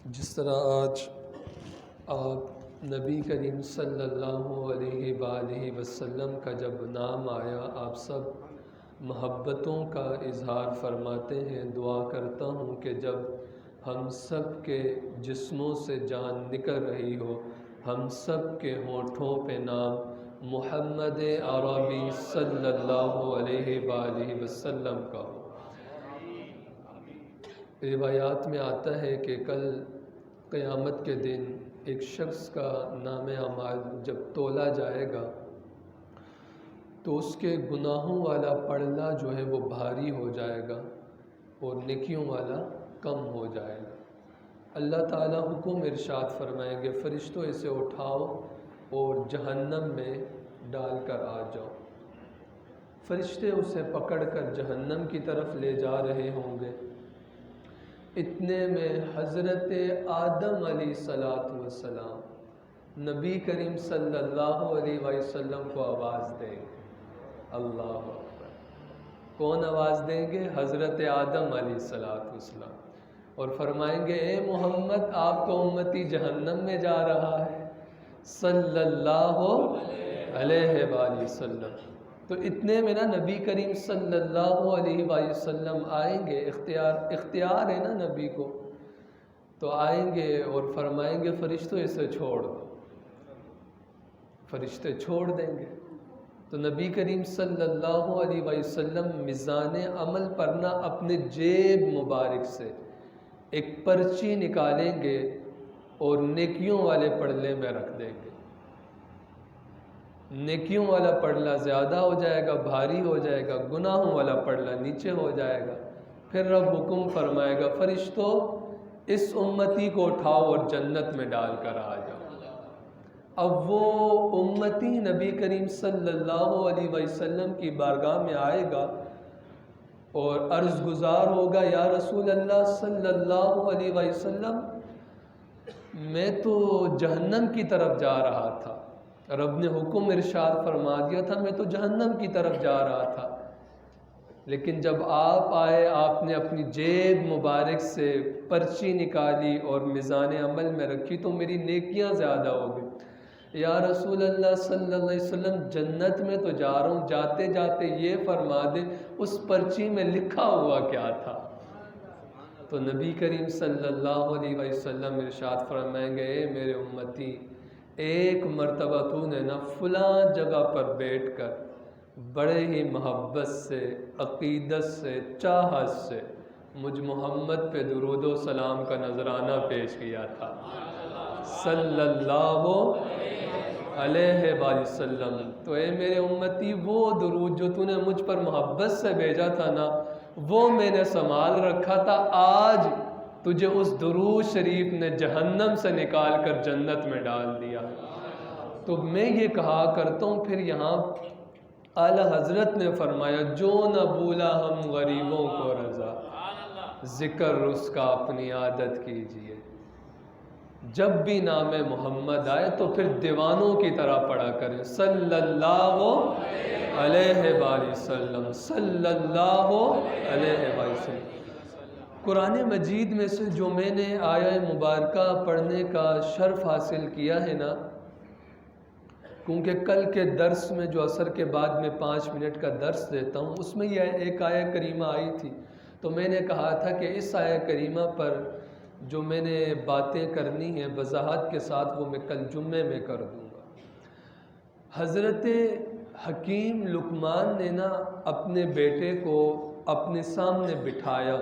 جس طرح آج آپ نبی کریم صلی اللہ علیہ وآلہ وسلم کا جب نام آیا آپ سب محبتوں کا اظہار فرماتے ہیں، دعا کرتا ہوں کہ جب ہم سب کے جسموں سے جان نکل رہی ہو، ہم سب کے ہونٹوں پہ نام محمد عربی صلی اللہ علیہ وآلہ وسلم کا ہو۔ روایات میں آتا ہے کہ کل قیامت کے دن ایک شخص کا نام اعمال جب تولا جائے گا تو اس کے گناہوں والا پڑلا جو ہے وہ بھاری ہو جائے گا اور نیکیوں والا کم ہو جائے گا۔ اللہ تعالیٰ حکم ارشاد فرمائیں گے، فرشتوں اسے اٹھاؤ اور جہنم میں ڈال کر آ جاؤ۔ فرشتے اسے پکڑ کر جہنم کی طرف لے جا رہے ہوں گے، اتنے میں حضرت آدم علیہ السلام نبی کریم صلی اللہ علیہ وسلم کو آواز دیں گے۔ اللہ اکبر! کون آواز دیں گے؟ حضرت آدم علیہ السلام، اور فرمائیں گے اے محمد آپ کا امتی جہنم میں جا رہا ہے صلی اللہ علیہ وآلہ وسلم۔ تو اتنے میں نا نبی کریم صلی اللہ علیہ وآلہ وسلم آئیں گے، اختیار ہے نا نبی کو، تو آئیں گے اور فرمائیں گے فرشتوں اسے چھوڑ دو۔ فرشتے چھوڑ دیں گے تو نبی کریم صلی اللہ علیہ وآلہ وسلم میزان عمل پر نہ اپنے جیب مبارک سے ایک پرچی نکالیں گے اور نیکیوں والے پڑلے میں رکھ دیں گے۔ نیکیوں والا پڑلا زیادہ ہو جائے گا، بھاری ہو جائے گا، گناہوں والا پڑلا نیچے ہو جائے گا۔ پھر رب حکم فرمائے گا فرشتوں اس امتی کو اٹھاؤ اور جنت میں ڈال کر آ جاؤ۔ اب وہ امتی نبی کریم صلی اللہ علیہ وسلم کی بارگاہ میں آئے گا اور عرض گزار ہوگا یا رسول اللہ صلی اللہ علیہ وسلم میں تو جہنم کی طرف جا رہا تھا، رب نے حکم ارشاد فرما دیا تھا میں تو جہنم کی طرف جا رہا تھا، لیکن جب آپ آئے آپ نے اپنی جیب مبارک سے پرچی نکالی اور میزان عمل میں رکھی تو میری نیکیاں زیادہ ہو گئی۔ یا رسول اللہ صلی اللہ علیہ وسلم جنت میں تو جا رہا ہوں، جاتے جاتے یہ فرما دے اس پرچی میں لکھا ہوا کیا تھا؟ تو نبی کریم صلی اللہ علیہ وسلم ارشاد فرمائیں گے اے میرے امتی، ایک مرتبہ تو نے نا فلاں جگہ پر بیٹھ کر بڑے ہی محبت سے، عقیدت سے، چاہت سے مجھ محمد پہ درود و سلام کا نذرانہ پیش کیا تھا صلی اللہ علیہ وآلہ وسلم۔ تو اے میرے امتی وہ درود جو تو نے مجھ پر محبت سے بھیجا تھا نا وہ میں نے سنبھال رکھا تھا، آج تجھے اس درود شریف نے جہنم سے نکال کر جنت میں ڈال دیا۔ تو میں یہ کہا کرتا ہوں، پھر یہاں اعلی حضرت نے فرمایا جو نہ بھولا ہم غریبوں کو رضا، ذکر اس کا اپنی عادت کیجئے۔ جب بھی نام محمد آئے تو پھر دیوانوں کی طرح پڑھا کریں صلی اللہ علیہ وآلہ وسلم، صلی اللہ علیہ وآلہ وسلم۔ قرآن مجید میں سے جو میں نے آیہ مبارکہ پڑھنے کا شرف حاصل کیا ہے نا، کیونکہ کل کے درس میں جو عصر کے بعد میں 5 منٹ کا درس دیتا ہوں اس میں یہ ایک آیہ کریمہ آئی تھی، تو میں نے کہا تھا کہ اس آیہ کریمہ پر جو میں نے باتیں کرنی ہیں وضاحت کے ساتھ وہ میں کل جمعے میں کر دوں گا۔ حضرت حکیم لقمان نے نا اپنے بیٹے کو اپنے سامنے بٹھایا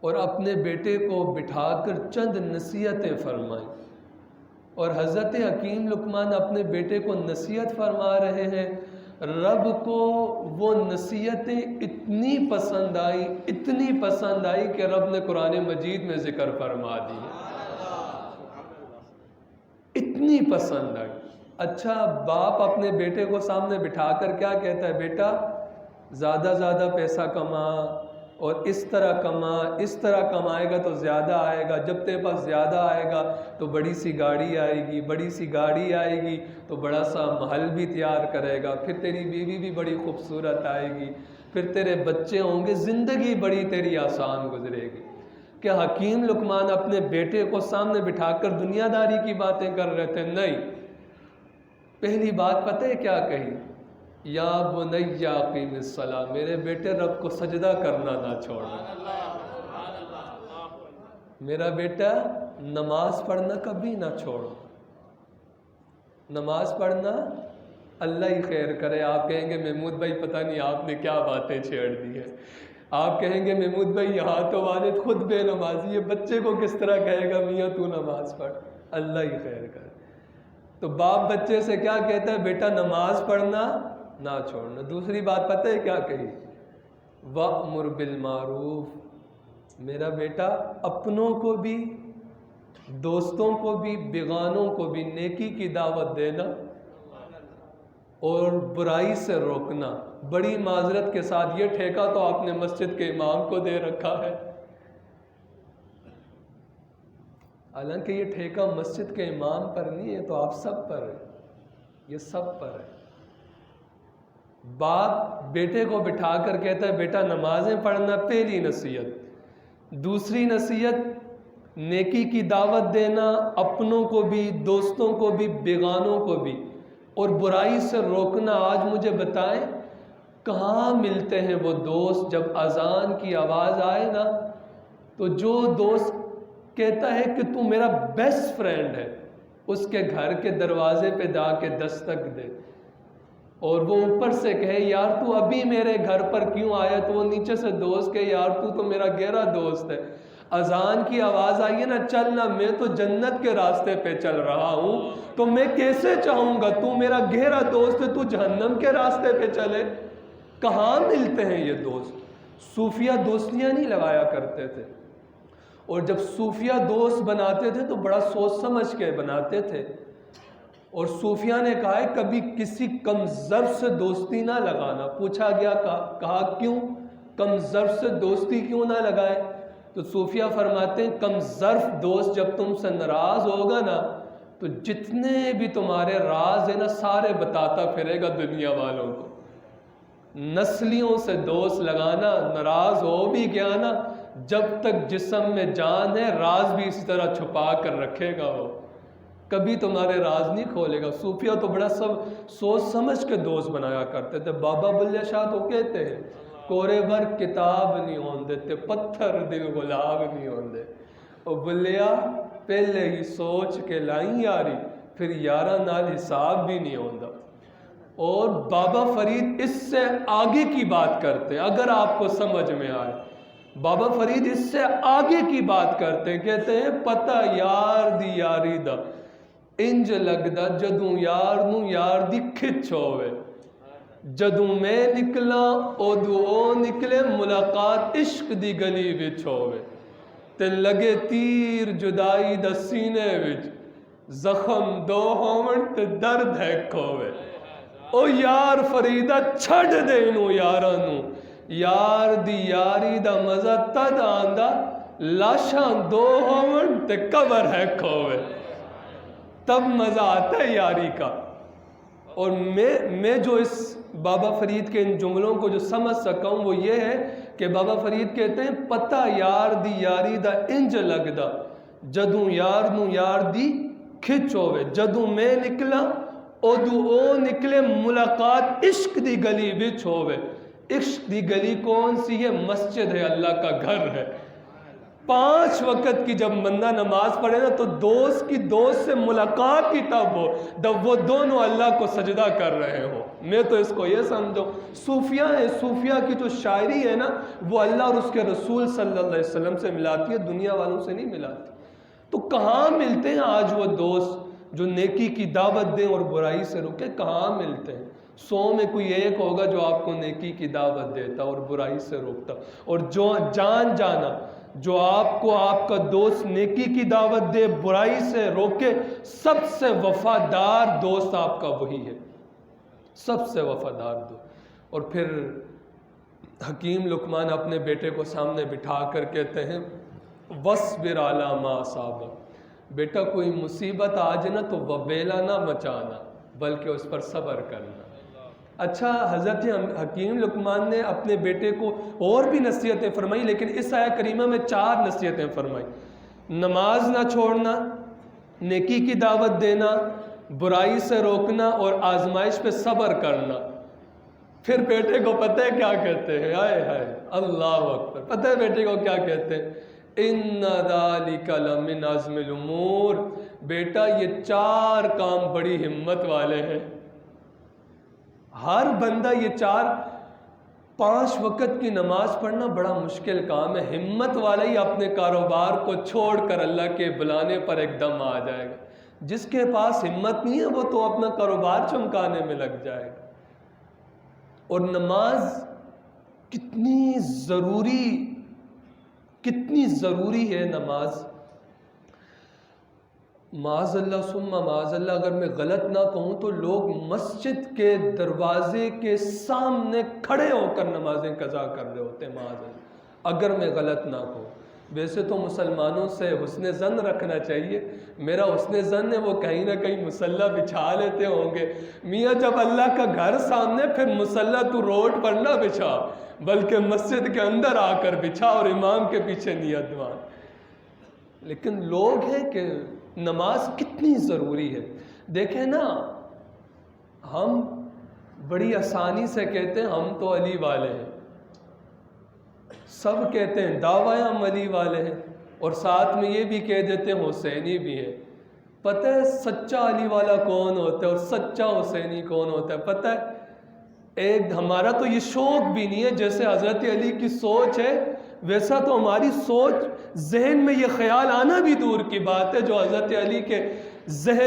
اور اپنے بیٹے کو بٹھا کر چند نصیحتیں فرمائیں، اور حضرت حکیم لقمان اپنے بیٹے کو نصیحت فرما رہے ہیں، رب کو وہ نصیحتیں اتنی پسند آئی کہ رب نے قرآن مجید میں ذکر فرما دی، اتنی پسند آئی۔ اچھا باپ اپنے بیٹے کو سامنے بٹھا کر کیا کہتا ہے؟ بیٹا زیادہ پیسہ کما، اور اس طرح کمائے گا تو زیادہ آئے گا، جب تیرے پاس زیادہ آئے گا تو بڑی سی گاڑی آئے گی تو بڑا سا محل بھی تیار کرے گا، پھر تیری بیوی بھی بڑی خوبصورت آئے گی، پھر تیرے بچے ہوں گے، زندگی بڑی تیری آسان گزرے گی۔ کیا حکیم لقمان اپنے بیٹے کو سامنے بٹھا کر دنیا داری کی باتیں کر رہے تھے؟ نہیں، پہلی بات پتہ ہے کیا کہی؟ یا بنی اقیم الصلاۃ، میرے بیٹے رب کو سجدہ کرنا نہ چھوڑنا، میرا بیٹا نماز پڑھنا کبھی نہ چھوڑو، نماز پڑھنا اللہ ہی خیر کرے۔ آپ کہیں گے محمود بھائی پتہ نہیں آپ نے کیا باتیں چھیڑ دی ہے، آپ کہیں گے محمود بھائی یہاں تو والد خود بے نمازی ہے، بچے کو کس طرح کہے گا میاں تو نماز پڑھ؟ اللہ ہی خیر کرے۔ تو باپ بچے سے کیا کہتا ہے؟ بیٹا نماز پڑھنا نہ چھوڑنا۔ دوسری بات پتہ ہے کیا کہی؟ وَأْمُرْ بِالْمَعْرُوفِ، میرا بیٹا اپنوں کو بھی، دوستوں کو بھی، بیگانوں کو بھی نیکی کی دعوت دینا اور برائی سے روکنا۔ بڑی معذرت کے ساتھ یہ ٹھیکہ تو آپ نے مسجد کے امام کو دے رکھا ہے، حالانکہ یہ ٹھیکہ مسجد کے امام پر نہیں ہے، تو آپ سب پر ہے، یہ سب پر ہے۔ باپ بیٹے کو بٹھا کر کہتا ہے بیٹا نمازیں پڑھنا، پہلی نصیحت۔ دوسری نصیحت نیکی کی دعوت دینا، اپنوں کو بھی، دوستوں کو بھی، بیگانوں کو بھی، اور برائی سے روکنا۔ آج مجھے بتائیں کہاں ملتے ہیں وہ دوست؟ جب اذان کی آواز آئے نا تو جو دوست کہتا ہے کہ تو میرا بیسٹ فرینڈ ہے، اس کے گھر کے دروازے پہ جا کے دستک دے، اور وہ اوپر سے کہے یار تو ابھی میرے گھر پر کیوں آیا، تو وہ نیچے سے دوست کہے یار تو میرا گہرا دوست ہے، اذان کی آواز آئی ہے نا، چل نا، میں تو جنت کے راستے پہ چل رہا ہوں، تو میں کیسے چاہوں گا تو میرا گہرا دوست ہے تو جہنم کے راستے پہ چلے؟ کہاں ملتے ہیں یہ دوست؟ صوفیہ دوستیاں نہیں لگایا کرتے تھے، اور جب صوفیہ دوست بناتے تھے تو بڑا سوچ سمجھ کے بناتے تھے، اور صوفیہ نے کہا ہے کبھی کسی کم ظرف سے دوستی نہ لگانا۔ پوچھا گیا کہا کیوں؟ کم ظرف سے دوستی کیوں نہ لگائے؟ تو صوفیہ فرماتے ہیں کم ظرف دوست جب تم سے ناراض ہوگا نا تو جتنے بھی تمہارے راز ہیں نا سارے بتاتا پھرے گا دنیا والوں کو۔ نسلیوں سے دوست لگانا، ناراض ہو بھی گیا نا، جب تک جسم میں جان ہے راز بھی اسی طرح چھپا کر رکھے گا، وہ کبھی تمہارے راز نہیں کھولے گا۔ صوفیہ تو بڑا سب سوچ سمجھ کے دوست بنایا کرتے تھے۔ بابا بلے شاہ تو کہتے ہیں کورے بھر کتاب نہیں ہوندے تے پتھر دل گلاب نہیں ہوندے، او بلیا پہلے ہی سوچ کے لائیں یاری، پھر یارہ نال حساب بھی نہیں ہوندا۔ اور بابا فرید اس سے آگے کی بات کرتے ہیں، اگر آپ کو سمجھ میں آئے، بابا فرید اس سے آگے کی بات کرتے ہیں، کہتے ہیں پتہ یار دی یاری دا انج لگدا جدوں یار نو یار دی کھچ ہوئے، جدوں میں نکلا اودوں او نکلے، ملاقات عشق دی گلی وچ ہوئے، تے لگے تیر جدائی دا سینے وچ، زخم دو ہون تے درد ہے کھوے، او یار فریدہ چھڑ دے انہوں یاراں نو، یار دی یاری دا مزہ تد آندا، لاشاں دو ہون تے قبر ہے کھوے، تب مزہ آتا ہے یاری کا۔ اور میں جو اس بابا فرید کے ان جملوں کو جو سمجھ سکا ہوں وہ یہ ہے کہ بابا فرید کہتے ہیں پتہ یار دی یاری دا انج لگدا جدوں یار نو یار دی کھچ ہوئے، جدوں میں نکلا اودوں او نکلے، ملاقات عشق دی گلی وچ ہوئے۔ عشق دی گلی کون سی ہے؟ مسجد ہے، اللہ کا گھر ہے۔ 5 وقت کی جب بندہ نماز پڑھے نا تو دوست کی دوست سے ملاقات کی تب ہو جب وہ دونوں اللہ کو سجدہ کر رہے ہو۔ میں تو اس کو یہ سمجھو صوفیہ ہے، صوفیہ کی جو شاعری ہے نا وہ اللہ اور اس کے رسول صلی اللہ علیہ وسلم سے ملاتی ہے، دنیا والوں سے نہیں ملاتی۔ تو کہاں ملتے ہیں آج وہ دوست جو نیکی کی دعوت دیں اور برائی سے روکے؟ کہاں ملتے ہیں؟ 100 میں کوئی ایک ہوگا جو آپ کو نیکی کی دعوت دیتا اور برائی سے روکتا، اور جو جان جانا جو آپ کو آپ کا دوست نیکی کی دعوت دے برائی سے روکے، سب سے وفادار دوست آپ کا وہی ہے، سب سے وفادار دوست۔ اور پھر حکیم لقمان اپنے بیٹے کو سامنے بٹھا کر کہتے ہیں وَاصْبِرْ عَلَىٰ مَا أَصَابَكَ، بیٹا کوئی مصیبت آج نہ تو وبیلا نہ مچانا بلکہ اس پر صبر کرنا۔ اچھا، حضرت حکیم لقمان نے اپنے بیٹے کو اور بھی نصیحتیں فرمائی، لیکن اس آیہ کریمہ میں 4 نصیحتیں فرمائی۔ نماز نہ چھوڑنا، نیکی کی دعوت دینا، برائی سے روکنا اور آزمائش پہ صبر کرنا۔ پھر بیٹے کو پتہ ہے کیا کہتے ہیں؟ ہائے ہائے اللہ اکبر، پتہ ہے بیٹے کو کیا کہتے ہیں؟ اِنَّ ذَلِكَ لَمِنْ عَزْمِ الْأُمُورِ، بیٹا یہ 4 کام بڑی ہمت والے ہیں۔ ہر بندہ یہ 5 وقت کی نماز پڑھنا بڑا مشکل کام ہے، ہمت والا ہی اپنے کاروبار کو چھوڑ کر اللہ کے بلانے پر ایک دم آ جائے گا۔ جس کے پاس ہمت نہیں ہے وہ تو اپنا کاروبار چمکانے میں لگ جائے گا۔ اور نماز کتنی ضروری ہے نماز۔ معاذ اللہ ثم معاذ اللہ اگر میں غلط نہ کہوں تو لوگ مسجد کے دروازے کے سامنے کھڑے ہو کر نمازیں قضا کر رہے ہوتے ہیں، معاذ اللہ اگر میں غلط نہ کہوں۔ ویسے تو مسلمانوں سے حسن ظن رکھنا چاہیے، میرا حسن ظن ہے وہ کہیں نہ کہیں مصلی بچھا لیتے ہوں گے۔ میاں جب اللہ کا گھر سامنے، پھر مصلی تو روڈ پر نہ بچھا بلکہ مسجد کے اندر آ کر بچھا اور امام کے پیچھے نیت مان۔ لیکن لوگ ہیں کہ نماز کتنی ضروری ہے۔ دیکھیں نا، ہم بڑی آسانی سے کہتے ہیں ہم تو علی والے ہیں، سب کہتے ہیں دعویٰ ہم علی والے ہیں، اور ساتھ میں یہ بھی کہہ دیتے ہیں حسینی بھی ہے۔ پتہ ہے سچا علی والا کون ہوتا ہے اور سچا حسینی کون ہوتا ہے؟ پتہ ہے ایک ہمارا تو یہ شوق بھی نہیں ہے، جیسے حضرت علی کی سوچ ہے ویسا تو ہماری سوچ، ذہن میں یہ خیال آنا بھی دور کی بات ہے جو حضرت علی کے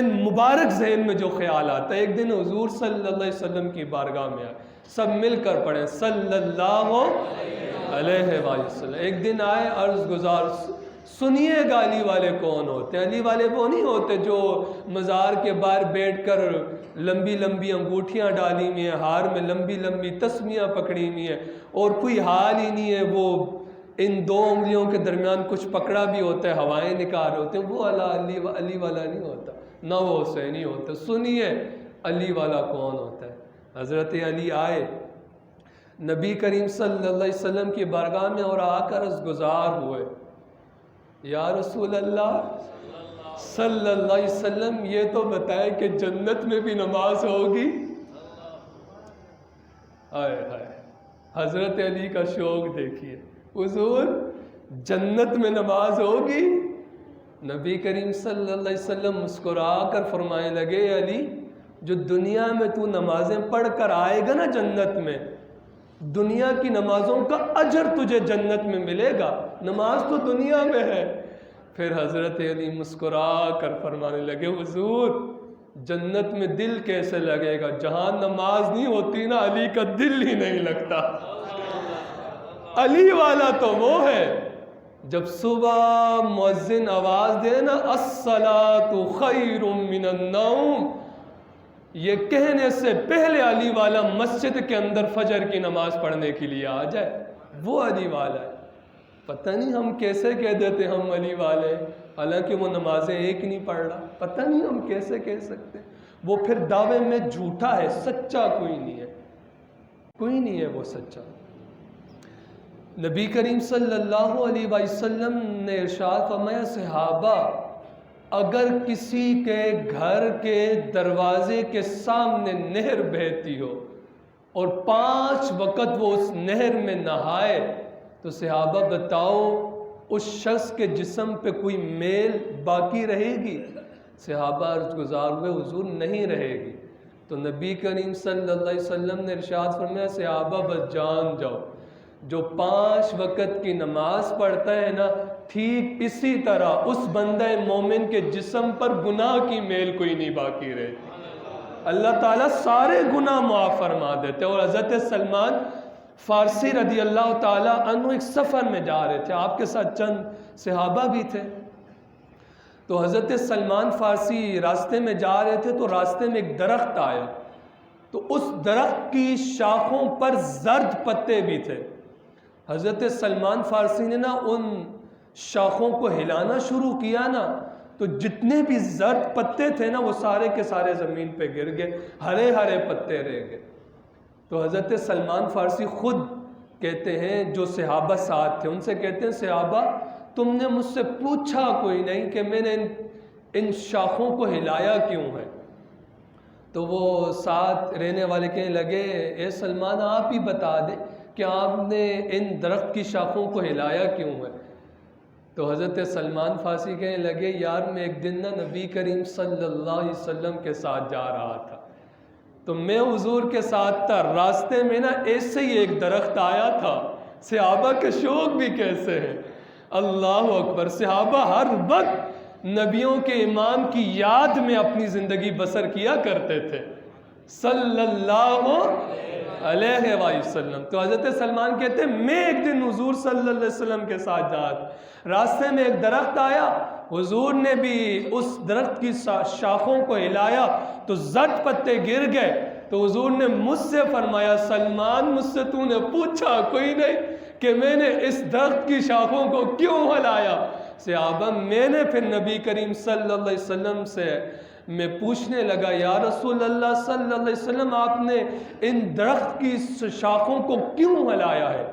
مبارک ذہن میں جو خیال آتا ہے۔ ایک دن حضور صلی اللہ علیہ وسلم کی بارگاہ میں آئے، سب مل کر پڑھیں صلی اللہ علیہ وسلم۔ ایک دن آئے عرض گزار، سنیے گا علی والے کون ہوتے ہیں؟ علی والے وہ نہیں ہوتے جو مزار کے باہر بیٹھ کر لمبی لمبی انگوٹھیاں ڈالی ہوئی ہیں، ہار میں لمبی لمبی تسمیاں پکڑی ہوئی ہیں اور کوئی حال ہی نہیں ہے، وہ ان 2 انگلیوں کے درمیان کچھ پکڑا بھی ہوتا ہے، ہوائیں نکال ہوتے ہیں، وہ علی والا نہیں ہوتا، نہ وہ حسینی ہوتا۔ سنیے علی والا کون ہوتا ہے؟ حضرت علی آئے نبی کریم صلی اللہ علیہ وسلم کی بارگاہ میں اور آ کر عرض گزار ہوئے، یا رسول اللہ صلی اللہ علیہ وسلم یہ تو بتائے کہ جنت میں بھی نماز ہوگی؟ ہائے ہائے، حضرت علی کا شوق دیکھیے، حضور جنت میں نماز ہوگی؟ نبی کریم صلی اللہ علیہ وسلم مسکرا کر فرمانے لگے، علی جو دنیا میں تو نمازیں پڑھ کر آئے گا نا جنت میں، دنیا کی نمازوں کا اجر تجھے جنت میں ملے گا، نماز تو دنیا میں ہے۔ پھر حضرت علی مسکرا کر فرمانے لگے، حضور جنت میں دل کیسے لگے گا؟ جہاں نماز نہیں ہوتی نا علی کا دل ہی نہیں لگتا۔ علی والا تو وہ ہے جب صبح مؤذن آواز دے نا الصلاۃ خیر من النوم، یہ کہنے سے پہلے علی والا مسجد کے اندر فجر کی نماز پڑھنے کے لیے آ جائے، وہ علی والا ہے۔ پتہ نہیں ہم کیسے کہہ دیتے ہم علی والے، حالانکہ وہ نمازیں ایک نہیں پڑھ رہا، پتہ نہیں ہم کیسے کہہ سکتے۔ وہ پھر دعوے میں جھوٹا ہے، سچا کوئی نہیں ہے، کوئی نہیں ہے وہ سچا۔ نبی کریم صلی اللہ علیہ وسلم نے ارشاد فرمایا، صحابہ اگر کسی کے گھر کے دروازے کے سامنے نہر بہتی ہو اور 5 وقت وہ اس نہر میں نہائے تو صحابہ بتاؤ اس شخص کے جسم پہ کوئی میل باقی رہے گی؟ صحابہ عرض گزار ہوئے، حضور نہیں رہے گی۔ تو نبی کریم صلی اللہ علیہ وسلم نے ارشاد فرمایا، صحابہ بس جان جاؤ جو 5 وقت کی نماز پڑھتا ہے نا، ٹھیک اسی طرح اس بندہ مومن کے جسم پر گناہ کی میل کوئی نہیں باقی رہتی، اللہ تعالیٰ سارے گناہ معاف فرما دیتے۔ اور حضرت سلمان فارسی رضی اللہ تعالیٰ عنہ ایک سفر میں جا رہے تھے، آپ کے ساتھ چند صحابہ بھی تھے، تو حضرت سلمان فارسی راستے میں جا رہے تھے تو راستے میں ایک درخت آیا، تو اس درخت کی شاخوں پر زرد پتے بھی تھے۔ حضرت سلمان فارسی نے نا ان شاخوں کو ہلانا شروع کیا نا، تو جتنے بھی زرد پتے تھے نا وہ سارے کے سارے زمین پہ گر گئے، ہرے ہرے پتے رہ گئے۔ تو حضرت سلمان فارسی خود کہتے ہیں، جو صحابہ ساتھ تھے ان سے کہتے ہیں، صحابہ تم نے مجھ سے پوچھا کوئی نہیں کہ میں نے ان شاخوں کو ہلایا کیوں ہے؟ تو وہ ساتھ رہنے والے کہنے لگے، اے سلمان آپ ہی بتا دیں کہ آپ نے ان درخت کی شاخوں کو ہلایا کیوں ہے؟ تو حضرت سلمان فارسی کہنے لگے، یار میں ایک دن نا نبی کریم صلی اللہ علیہ وسلم کے ساتھ جا رہا تھا، تو میں حضور کے ساتھ تھا، راستے میں نا ایسے ہی ایک درخت آیا تھا۔ صحابہ کے شوق بھی کیسے ہیں، اللہ اکبر! صحابہ ہر وقت نبیوں کے امام کی یاد میں اپنی زندگی بسر کیا کرتے تھے صلی اللہ علیہ وسلم۔ تو حضرت سلمان کہتے ہیں، میں ایک دن حضور صلی اللہ علیہ وسلم کے ساتھ جا رہا تھا، راستے میں ایک درخت آیا، حضور نے بھی اس درخت کی شاخوں کو ہلایا تو زرد پتے گر گئے۔ تو حضور نے مجھ سے فرمایا، سلمان مجھ سے تو نے پوچھا کوئی نہیں کہ میں نے اس درخت کی شاخوں کو کیوں ہلایا؟ صحابہ میں نے پھر نبی کریم صلی اللہ علیہ وسلم سے میں پوچھنے لگا، یا رسول اللہ صلی اللہ علیہ وسلم آپ نے ان درخت کی شاخوں کو کیوں ہلایا ہے؟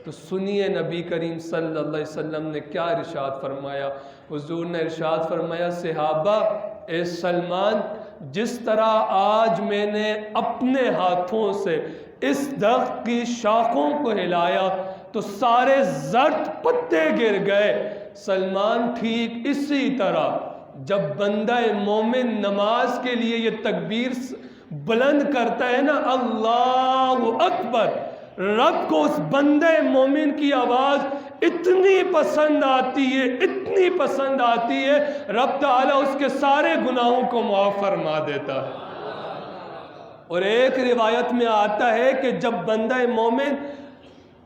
تو سنیے نبی کریم صلی اللہ علیہ وسلم نے کیا ارشاد فرمایا۔ حضور نے ارشاد فرمایا، صحابہ اے سلمان، جس طرح آج میں نے اپنے ہاتھوں سے اس درخت کی شاخوں کو ہلایا تو سارے زرد پتے گر گئے، سلمان ٹھیک اسی طرح جب بندہ مومن نماز کے لیے یہ تکبیر بلند کرتا ہے نا، اللہ اکبر، رب کو اس بندہ مومن کی آواز اتنی پسند آتی ہے، اتنی پسند آتی ہے، رب تعالیٰ اس کے سارے گناہوں کو معاف فرما دیتا ہے۔ اور ایک روایت میں آتا ہے کہ جب بندہ مومن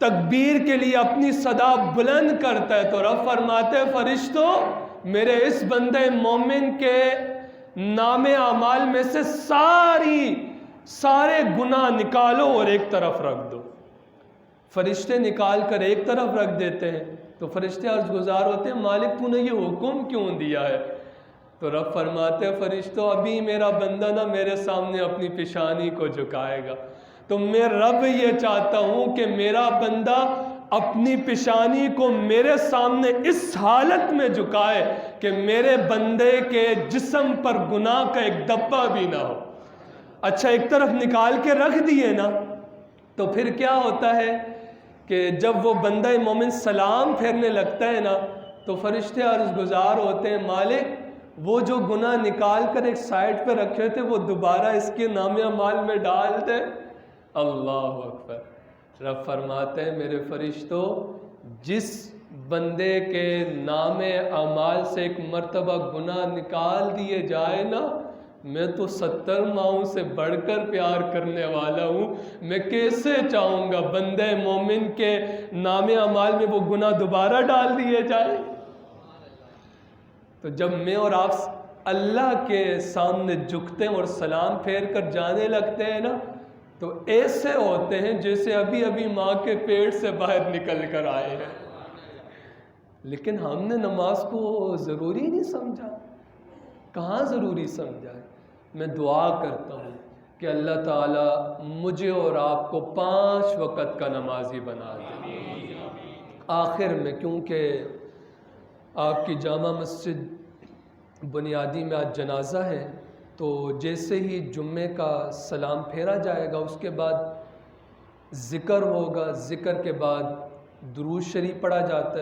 تکبیر کے لیے اپنی صدا بلند کرتا ہے تو رب فرماتے ہیں، فرشتوں میرے اس بندہ مومن کے نام اعمال میں سے سارے گناہ نکالو اور ایک طرف رکھ دو۔ فرشتے نکال کر ایک طرف رکھ دیتے ہیں تو فرشتے عرض گزار ہوتے ہیں، مالک تو نے یہ حکم کیوں دیا ہے؟ تو رب فرماتے ہیں، فرشتوں ابھی میرا بندہ نا میرے سامنے اپنی پیشانی کو جھکائے گا، تو میں رب یہ چاہتا ہوں کہ میرا بندہ اپنی پیشانی کو میرے سامنے اس حالت میں جھکائے کہ میرے بندے کے جسم پر گناہ کا ایک دبا بھی نہ ہو۔ اچھا ایک طرف نکال کے رکھ دیے نا، تو پھر کیا ہوتا ہے کہ جب وہ بندہ مومن سلام پھیرنے لگتا ہے نا تو فرشتے عرض گزار ہوتے ہیں، مالک وہ جو گناہ نکال کر ایک سائڈ پہ رکھے تھے وہ دوبارہ اس کے نام اعمال میں ڈال دے۔ اللہ اکبر! رب فرماتے ہیں، میرے فرشتوں جس بندے کے نام اعمال سے ایک مرتبہ گناہ نکال دیے جائے نا، میں تو 70 ماؤں سے بڑھ کر پیار کرنے والا ہوں، میں کیسے چاہوں گا بندے مومن کے نام اعمال میں وہ گناہ دوبارہ ڈال دیے جائے؟ تو جب میں اور آپ اللہ کے سامنے جھکتے ہیں اور سلام پھیر کر جانے لگتے ہیں نا، تو ایسے ہوتے ہیں جیسے ابھی ابھی ماں کے پیٹ سے باہر نکل کر آئے ہیں۔ لیکن ہم نے نماز کو ضروری نہیں سمجھا، کہاں ضروری سمجھا ہے؟ میں دعا کرتا ہوں کہ اللہ تعالیٰ مجھے اور آپ کو 5 وقت کا نمازی بنا دے۔ آخر میں کیونکہ آپ کی جامع مسجد بنیادی میں آج جنازہ ہے، تو جیسے ہی جمعے کا سلام پھیرا جائے گا اس کے بعد ذکر ہوگا، ذکر کے بعد درود شریف پڑھا جاتا ہے۔